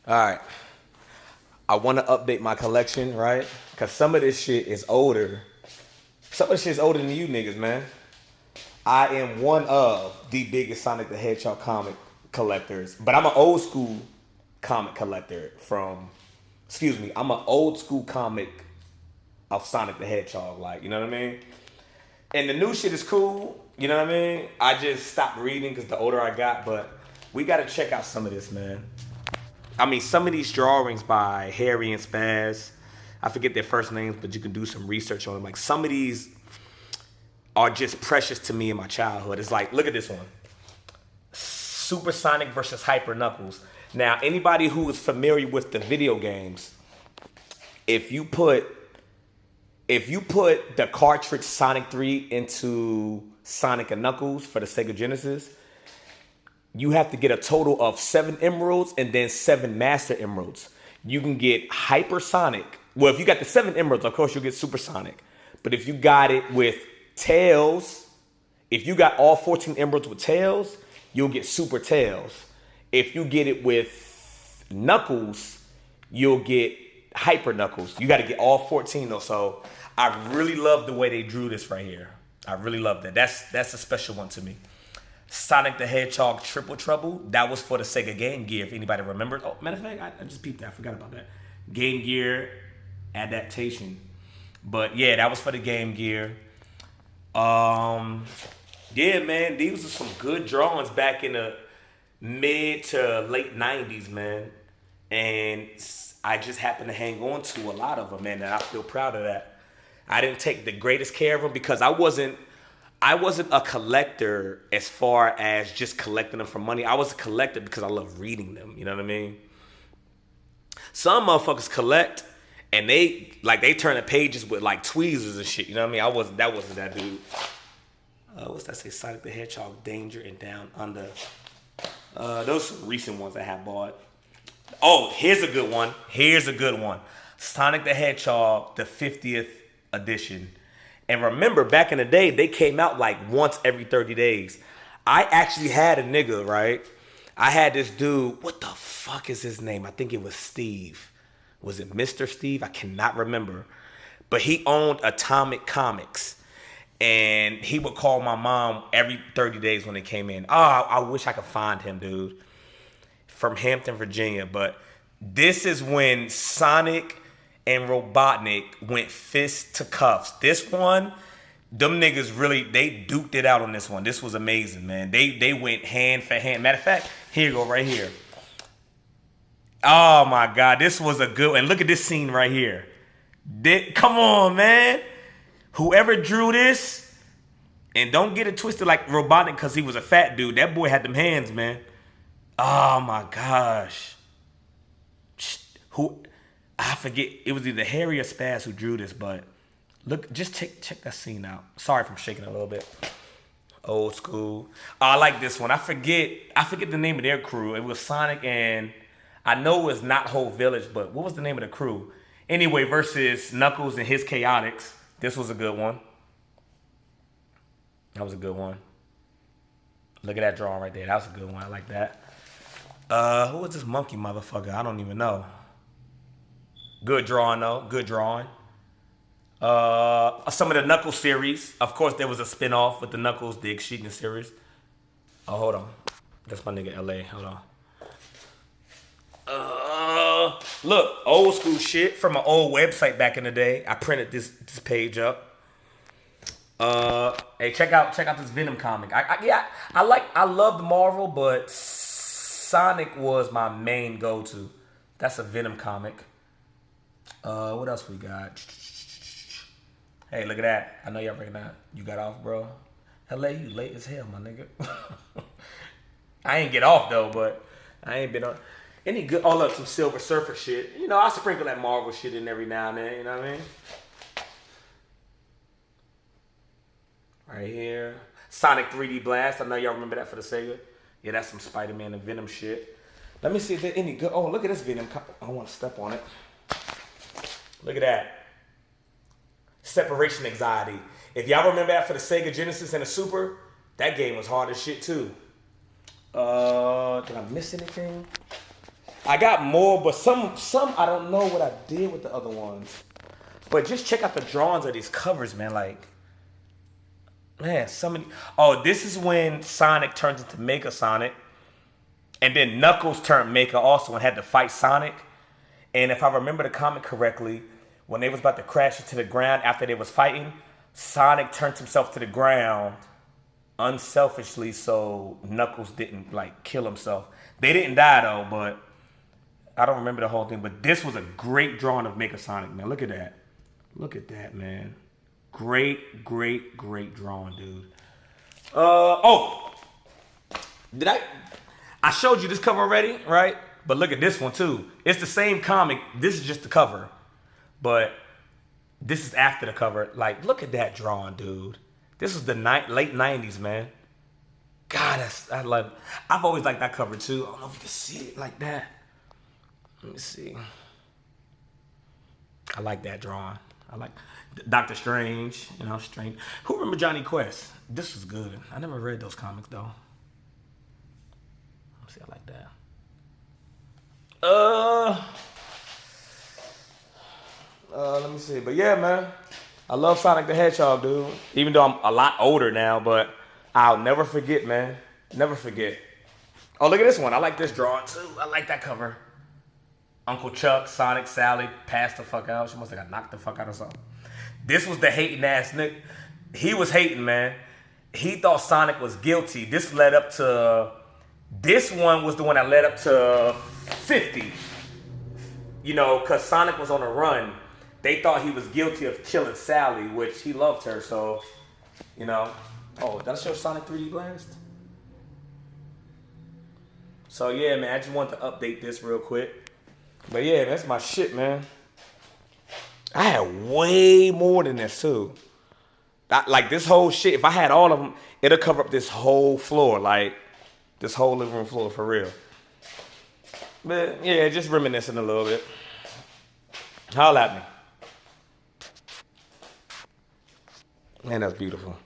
All right. I want to update my collection, right? Because some of this shit is older. Some of this shit is older than you niggas, man. I am one of the biggest Sonic the Hedgehog comic collectors, but I'm an old school comic collector from, excuse me, I'm an old school comic of Sonic the Hedgehog, like, you know what I mean? And the new shit is cool, you know what I mean? I just stopped reading because the older I got, but we got to check out some of this, man. I mean, some of these drawings by Harry and Spaz, I forget their first names, but you can do some research on them. Like, some of these are just precious to me in my childhood. It's like, look at this one. Super Sonic versus Hyper Knuckles. Now, anybody who is familiar with the video games, if you put the cartridge Sonic 3 into Sonic and Knuckles for the Sega Genesis, you have to get a total of 7 emeralds and then 7 master emeralds. You can get Hyper Sonic. Well, if you got the 7 emeralds, of course you'll get Super Sonic. But if you got it with Tails, if you got all 14 emeralds with Tails, you'll get Super Tails. If you get it with Knuckles, you'll get Hyper Knuckles. You got to get all 14 though. So I really love the way they drew this right here. I really love that. That's a special one to me. Sonic the Hedgehog Triple Trouble. That was for the Sega Game Gear, if anybody remembers. Oh, matter of fact, I just peeped that. I forgot about that. Game Gear adaptation. But yeah, that was for the Game Gear. Yeah, man, these are some good drawings back in the mid to late 90s, man. And I just happened to hang on to a lot of them, man, and I feel proud of that. I didn't take the greatest care of them because I wasn't a collector as far as just collecting them for money. I was a collector because I love reading them. You know what I mean? Some motherfuckers collect and they turn the pages with like tweezers and shit. You know what I mean? That wasn't that dude. What's that say? Sonic the Hedgehog, Danger and Down Under. Those are recent ones I have bought. Oh, here's a good one. Sonic the Hedgehog, the 50th edition. And remember, back in the day, they came out like once every 30 days. I actually had a nigga, right? I had this dude. What the fuck is his name? I think it was Steve. Was it Mr. Steve? I cannot remember. But he owned Atomic Comics. And he would call my mom every 30 days when they came in. Oh, I wish I could find him, dude. From Hampton, Virginia. But this is when Sonic and Robotnik went fist to cuffs. This one, them niggas really, they duked it out on this one. This was amazing, man. They went hand for hand. Matter of fact, here you go, right here. Oh my God, this was a good one. And look at this scene right here. Come on, man. Whoever drew this, and don't get it twisted like Robotnik because he was a fat dude. That boy had them hands, man. Oh my gosh. I forget. It was either Harry or Spaz who drew this, but look, just check that scene out. Sorry if I'm shaking a little bit. Old school. I like this one. I forget the name of their crew. It was Sonic and I know it's not Whole Village, but what was the name of the crew? Anyway, versus Knuckles and his Chaotix. This was a good one. That was a good one. Look at that drawing right there. That was a good one. I like that. Who was this monkey motherfucker? I don't even know. Good drawing though. Good drawing. Some of the Knuckles series. Of course, there was a spinoff with the Knuckles, the Execution series. Oh, hold on. That's my nigga LA. Hold on. Look, old school shit from an old website back in the day. I printed this page up. Hey, check out this Venom comic. I love the Marvel, but Sonic was my main go-to. That's a Venom comic. What else we got? Hey, look at that. I know y'all recognize. You got off, bro. LA, you late as hell, my nigga. I ain't get off though, but I ain't been on any good. Oh, look, some Silver Surfer shit. You know, I sprinkle that Marvel shit in every now and then. You know what I mean? Right here, Sonic 3D Blast. I know y'all remember that for the Sega. Yeah, that's some Spider-Man and Venom shit. Let me see if there's any good. Oh, look at this Venom. I want to step on it. Look at that. Separation Anxiety. If y'all remember that for the Sega Genesis and the Super, that game was hard as shit too. Did I miss anything? I got more, but some I don't know what I did with the other ones. But just check out the drawings of these covers, man. Like, man, oh, this is when Sonic turns into Mega Sonic. And then Knuckles turned Mega also and had to fight Sonic. And if I remember the comic correctly, when they was about to crash into the ground after they was fighting, Sonic turned himself to the ground unselfishly so Knuckles didn't like kill himself. They didn't die though, but I don't remember the whole thing. But this was a great drawing of Mega Sonic, man. Look at that. Look at that, man. Great, great, great drawing, dude. Did I showed you this cover already, right? But look at this one too. It's the same comic. This is just the cover. But this is after the cover. Like, look at that drawing, dude. This is the late 90s, man. God, I love it. I've always liked that cover too. I don't know if you can see it like that. Let me see. I like that drawing. I like Doctor Strange, Strange. Who remember Johnny Quest? This was good. I never read those comics though. Let's see, I like that. Let me see. But yeah, man. I love Sonic the Hedgehog, dude. Even though I'm a lot older now, but I'll never forget, man. Never forget. Oh, look at this one. I like this drawing too. I like that cover. Uncle Chuck, Sonic, Sally passed the fuck out. She must have got knocked the fuck out or something. This was the hating ass nigga. He was hating, man. He thought Sonic was guilty. This one was the one that led up to 50. Because Sonic was on a run. They thought he was guilty of killing Sally, which he loved her, so, Oh, did I show Sonic 3D Blast? So, yeah, man, I just wanted to update this real quick. But, yeah, that's my shit, man. I had way more than this, too. Like, this whole shit, if I had all of them, it'll cover up this whole floor, like, this whole living room floor, for real. But, yeah, just reminiscing a little bit. Holla at me. Man, that's beautiful.